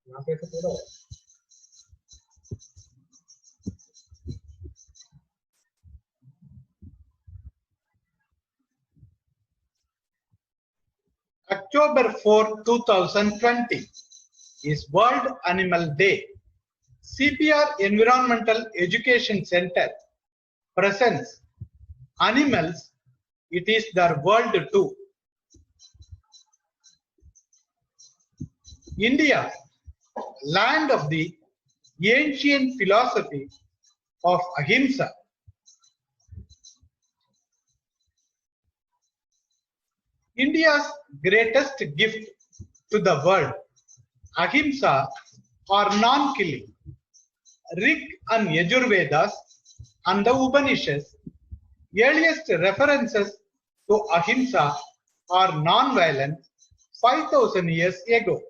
यहाँ पे तो पूरा है। October 4, 2020 is World Animal Day. CPR Environmental Education Center presents animals. It is their world too. India, land of the ancient philosophy of Ahimsa. India's greatest gift to the world, Ahimsa or non-killing. Rig and Yajurvedas and the Upanishads, earliest references to Ahimsa or non-violence 5000 years ago.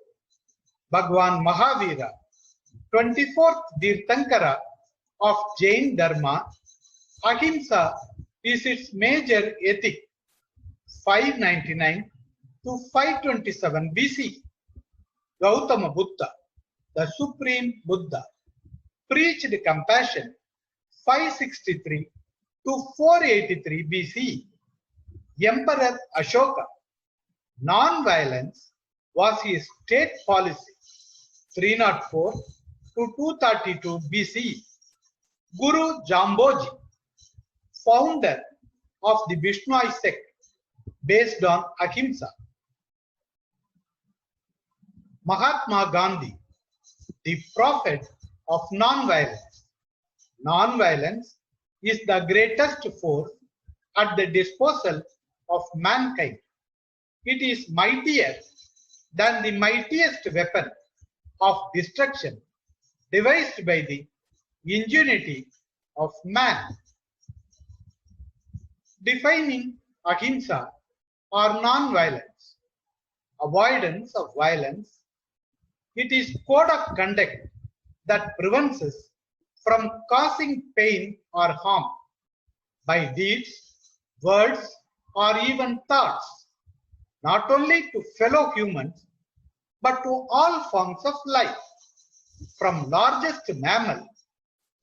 Bhagwan Mahavira, 24th Tirthankara of Jain Dharma, Ahimsa is its major ethic, 599 to 527 BC. Gautama Buddha, the supreme Buddha, preached compassion, 563 to 483 BC. Emperor Ashoka, non-violence was his state policy, 304 to 232 BC. Guru Jamboji, founder of the Vishnoi sect based on Ahimsa. Mahatma Gandhi, the prophet of non-violence. Non-violence is the greatest force at the disposal of mankind. It is mightier than the mightiest weapon of destruction devised by the ingenuity of man. Defining Ahimsa or non-violence, avoidance of violence, it is code of conduct that prevents us from causing pain or harm by deeds, words, or even thoughts, not only to fellow humans, but to all forms of life, from largest mammal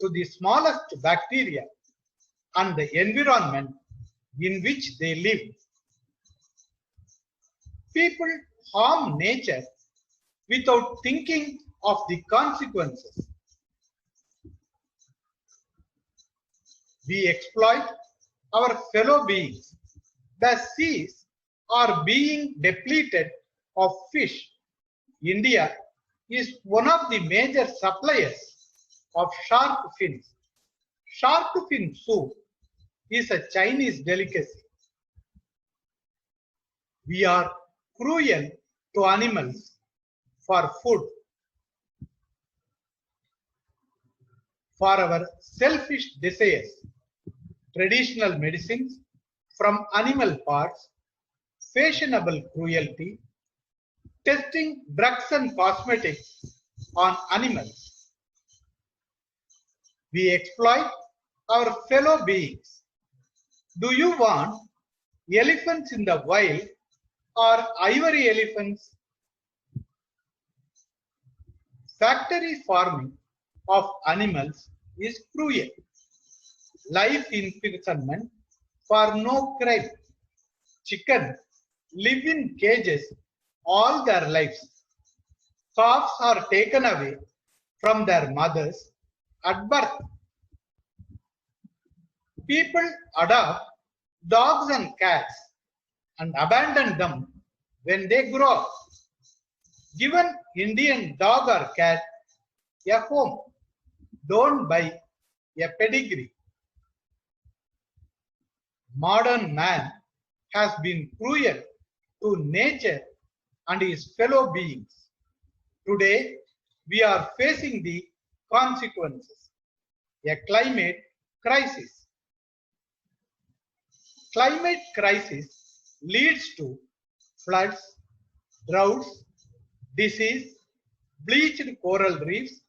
to the smallest bacteria and the environment in which they live. People harm nature without thinking of the consequences. We exploit our fellow beings. The seas are being depleted of fish. India is one of the major suppliers of shark fins. Shark fin soup is a Chinese delicacy. We are cruel to animals for food, for our selfish desires. Traditional medicines from animal parts, fashionable cruelty, testing drugs and cosmetics on animals. We exploit our fellow beings. Do you want elephants in the wild or ivory elephants? Factory farming of animals is cruel. Life imprisonment for no crime. Chickens live in cages all their lives. Calves are taken away from their mothers at birth. People adopt dogs and cats and abandon them when they grow up. Give an Indian dog or cat a home. Don't buy a pedigree. Modern man has been cruel to nature and his fellow beings. Today, we are facing the consequences. A climate crisis. Climate crisis leads to floods, droughts, disease, bleached coral reefs,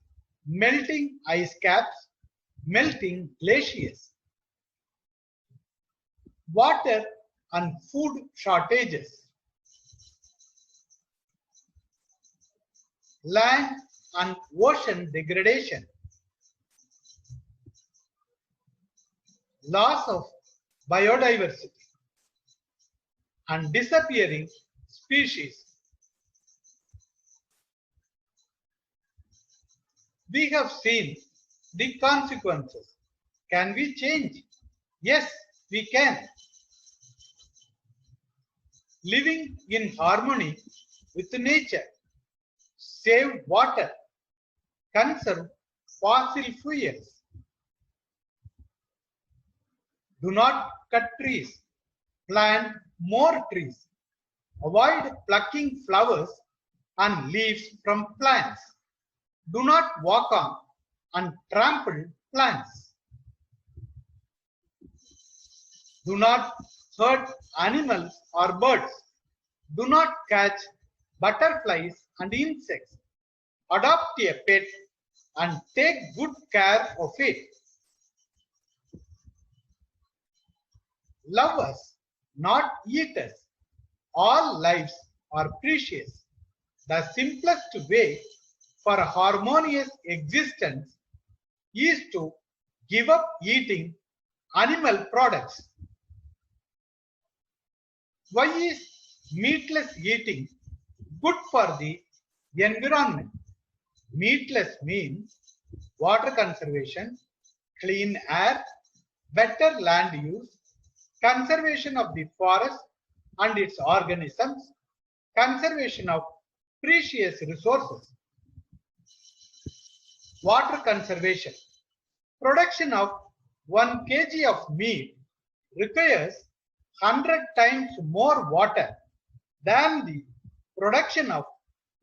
melting ice caps, melting glaciers. Water and food shortages. Land and ocean degradation. Loss of biodiversity and disappearing species. We have seen the consequences. Can we change? Yes, we can. Living in harmony with nature, save water, conserve fossil fuels. Do not cut trees, plant more trees. Avoid plucking flowers and leaves from plants. Do not walk on and trample plants. Do not hurt animals or birds. Do not catch butterflies and insects. Adopt a pet and take good care of it. Love us, not eat us. All lives are precious. The simplest way for a harmonious existence is to give up eating animal products. Why is meatless eating good for the environment? Meatless means water conservation, clean air, better land use, conservation of the forest and its organisms, conservation of precious resources. Water conservation. Production of 1 kg of meat requires 100 times more water than the production of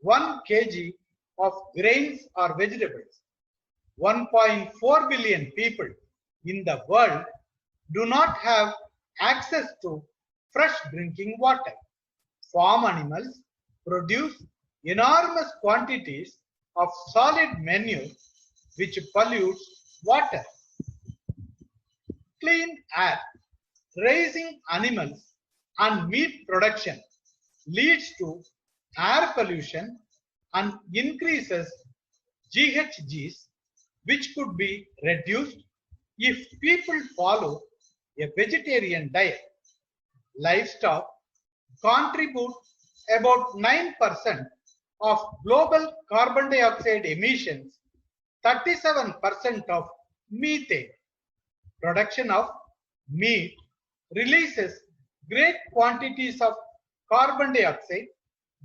1 kg of grains or vegetables. 1.4 billion people in the world do not have access to fresh drinking water. Farm animals produce enormous quantities of solid manure which pollutes water. Clean air. Raising animals and meat production leads to air pollution and increases GHGs, which could be reduced if people follow a vegetarian diet. Livestock contribute about 9% of global carbon dioxide emissions, 37% of methane. Production of meat releases great quantities of carbon dioxide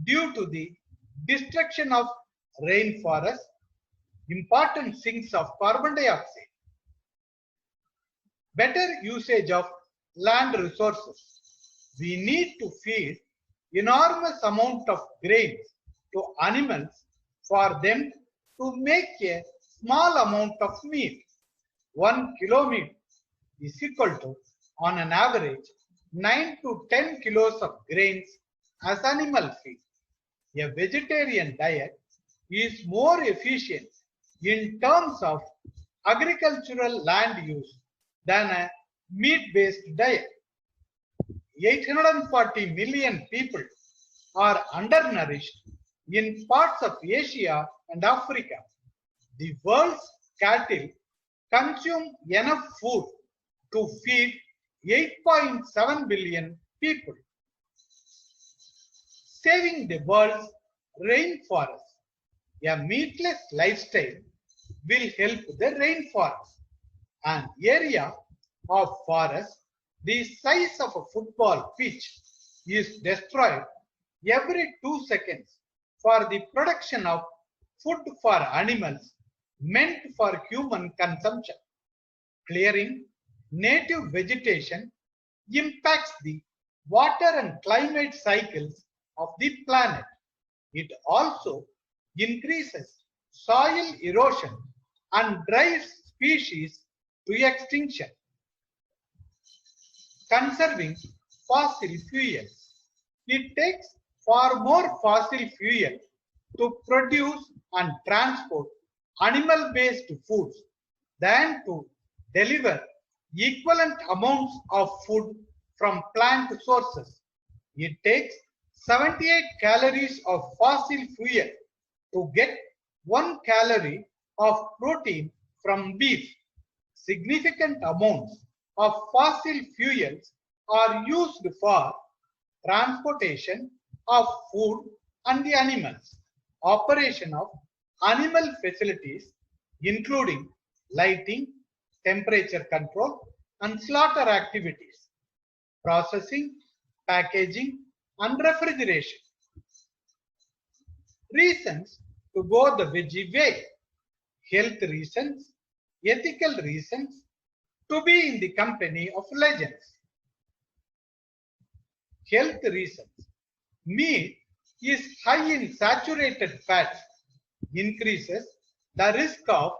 due to the destruction of rainforests, important sinks of carbon dioxide. Better usage of land resources. We need to feed enormous amount of grains to animals for them to make a small amount of meat. 1 kilo meat is equal to, on an average, 9 to 10 kilos of grains as animal feed. A vegetarian diet is more efficient in terms of agricultural land use than a meat-based diet. 840 million people are undernourished in parts of Asia and Africa. The world's cattle consume enough food to feed 8.7 billion people. Saving the world's rainforest. A meatless lifestyle will help the rainforest. An area of forest the size of a football pitch is destroyed every 2 seconds for the production of food for animals meant for human consumption. Clearing native vegetation impacts the water and climate cycles of the planet. It also increases soil erosion and drives species to extinction. Conserving fossil fuels. It takes far more fossil fuel to produce and transport animal-based foods than to deliver equivalent amounts of food from plant sources. It takes 78 calories of fossil fuel to get 1 calorie of protein from beef. Significant amounts of fossil fuels are used for transportation of food and the animals, operation of animal facilities including lighting, temperature control and slaughter activities, processing, packaging and refrigeration. Reasons to go the veggie way: health reasons, ethical reasons, to be in the company of legends. Health reasons: meat is high in saturated fats, increases the risk of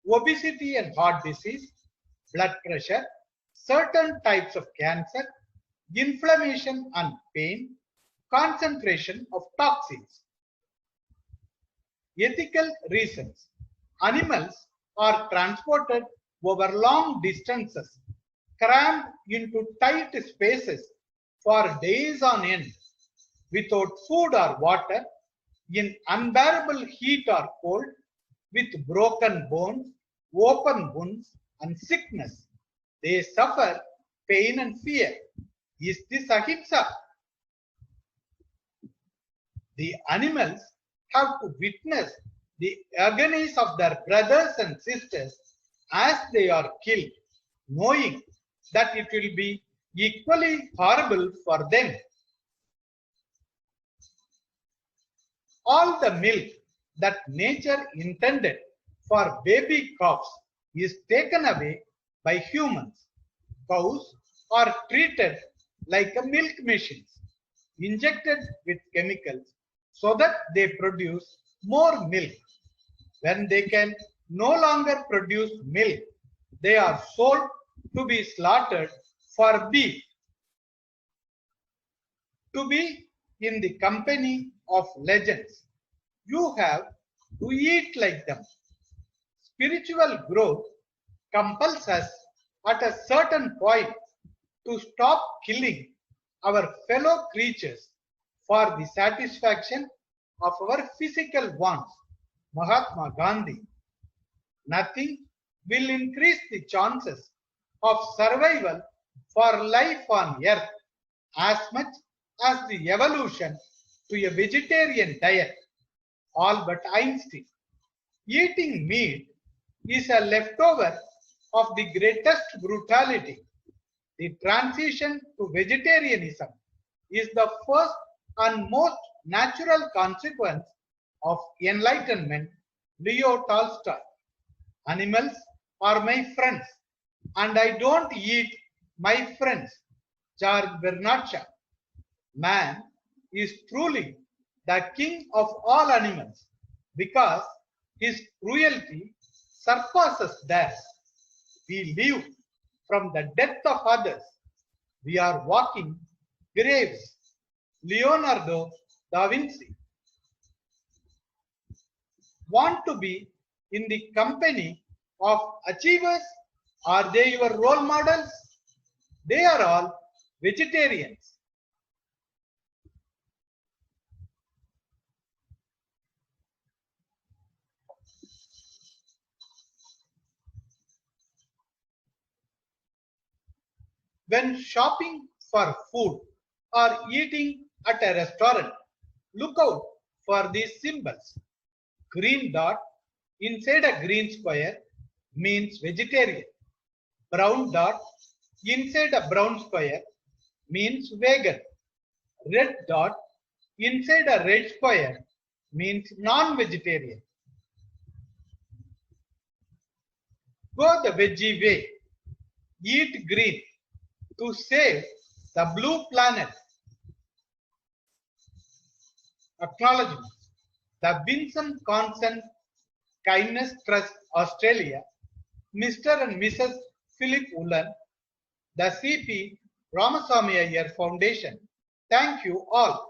obesity and heart disease, blood pressure, certain types of cancer, inflammation and pain, concentration of toxins. Ethical reasons: animals are transported over long distances, crammed into tight spaces for days on end, without food or water, in unbearable heat or cold, with broken bones, open wounds and sickness. They suffer pain and fear. Is this ahimsa? The animals have to witness the agonies of their brothers and sisters as they are killed, knowing that it will be equally horrible for them. All the milk that nature intended for baby calves is taken away by humans. Cows are treated like milk machines, injected with chemicals so that they produce more milk. When they can no longer produce milk, they are sold to be slaughtered for beef. To be in the company of legends, you have to eat like them. Spiritual growth compels us at a certain point to stop killing our fellow creatures for the satisfaction of our physical wants. Mahatma Gandhi. Nothing will increase the chances of survival for life on earth as much as the evolution to a vegetarian diet. Albert Einstein. Eating meat is a leftover of the greatest brutality. The transition to vegetarianism is the first and most natural consequence of enlightenment. Leo Tolstoy. Animals are my friends and I don't eat my friends. George Bernard Shaw. Man is truly the king of all animals because his cruelty surpasses theirs. We live from the death of others. We are walking graves. Leonardo da Vinci. Want to be in the company of achievers? Are they your role models? They are all vegetarians. When shopping for food or eating at a restaurant, look out for these symbols. Green dot inside a green square means vegetarian. Brown dot inside a brown square means vegan. Red dot inside a red square means non-vegetarian. Go the veggie way. Eat green to save the blue planet. Acknowledgements. The Vincent Consent Kindness Trust Australia, Mr. and Mrs. Philip Woolen, the CP Ramasamy Iyer Foundation. Thank you all.